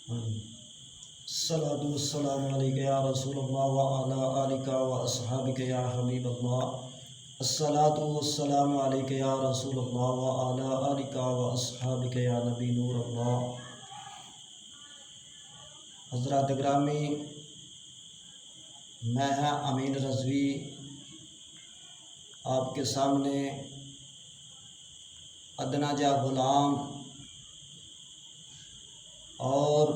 الصلاۃ والسلام علیک یا رسول اللہ وعلی آلک و اصحابک یا حبیب اللہ۔ الصلاۃ والسلام علیک یا رسول اللہ وعلی آلک و اصحابک یا نبی نور اللہ۔ حضرات گرامی، میں امین رضوی آپ کے سامنے ادنا جا غلام اور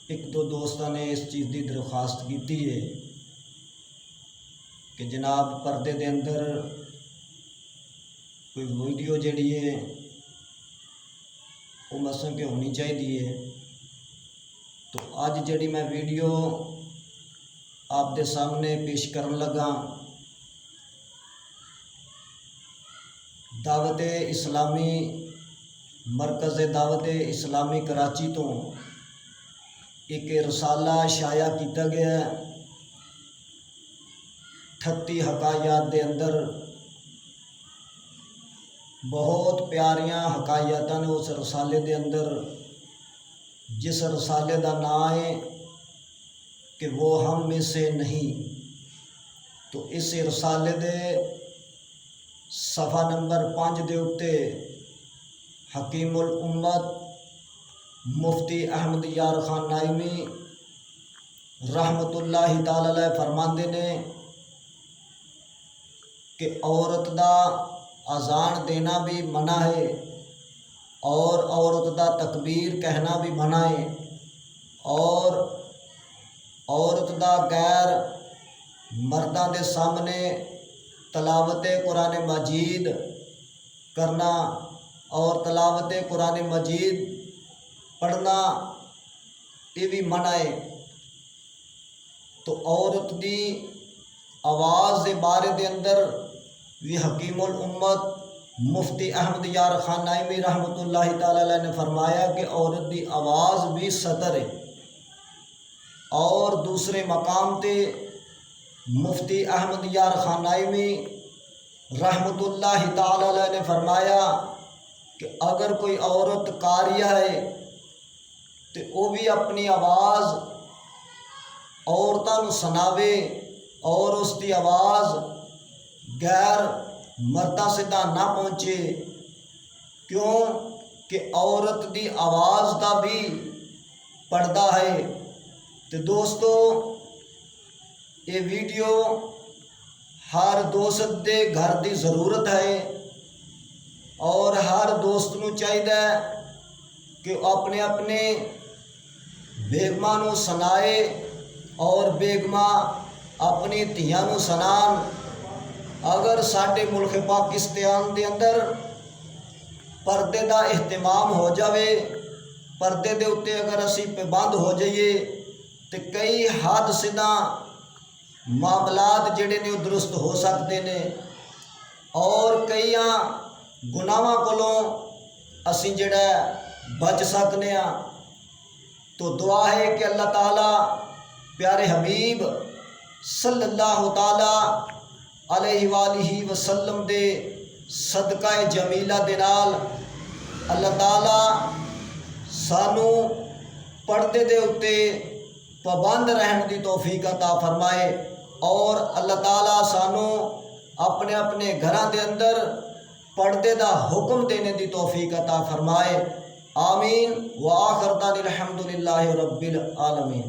ایک دو دوستوں نے اس چیز کی درخواست کی ہے کہ جناب پردے دے اندر کوئی ویڈیو جڑی ہے وہ مسوں کے ہونی چاہیے۔ تو اج جڑی میں ویڈیو آپ دے سامنے پیش کرن لگا، دعوت اسلامی مرکز دعوت اسلامی کراچی تو ایک رسالہ شائع کیتا گیا ہے۔ 38 حکایات دے اندر بہت پیاریاں حکایات نے اس رسالے دے اندر، جس رسالے دا نام ہے کہ وہ ہم میں سے نہیں۔ تو اس رسالے دے صفحہ نمبر 5 دے اتے حکیم الامت مفتی احمد یار خان نائمی رحمت اللہ تعالی علیہ فرماندے نے کہ عورت دا اذان دینا بھی منع ہے اور عورت دا تکبیر کہنا بھی منع ہے، اور عورت دا غیر مرداں دے سامنے تلاوت قرآن مجید کرنا اور تلاوت قرآن مجید پڑھنا یہ بھی منع ہے۔ تو عورت دی آواز دے بارے دے اندر بھی حکیم الامت مفتی احمد یار خان نائمی رحمت اللہ تعالی علیہ نے فرمایا کہ عورت دی آواز بھی سطر ہے۔ اور دوسرے مقام تے مفتی احمد یار خان نائمی رحمت اللہ تعالی علیہ نے فرمایا کہ اگر کوئی عورت قاریہ ہے تو وہ بھی اپنی آواز عورتوں سناوے اور اس کی آواز غیر مرداں سدھا نہ پہنچے، کیوں کہ عورت دی آواز دا بھی پردہ ہے۔ تو دوستو، یہ ویڈیو ہر دوست دے گھر دی ضرورت ہے اور ہر دوست نو چاہیے کہ اپنے اپنے بیگماں نو سنائے اور بیگماں اپنی دھیاں نو سنان۔ اگر ساڈے ملک پاکستان دے اندر پردے دا اہتمام ہو جاوے، پردے دے اتے اگر اسی پابند ہو جائیے تو کئی حد سدھاں معاملات جڑے نے درست ہو سکتے نے اور کئی گناہاں کولوں اسی جڑا بچ سکنے ہاں۔ تو دعا ہے کہ اللہ تعالیٰ پیارے حبیب صلی اللہ تعالیٰ علیہ وآلہ وسلم دے صدقہ جمیلہ دے نال اللہ تعالیٰ سانو پردے دے اتے پابند رہن دی توفیق عطا فرمائے اور اللہ تعالیٰ سانو اپنے اپنے گھراں دے اندر پردے دا حکم دینے دی توفیق عطا فرمائے۔ آمین وآخر دعوانا الحمدللہ رب العالمین۔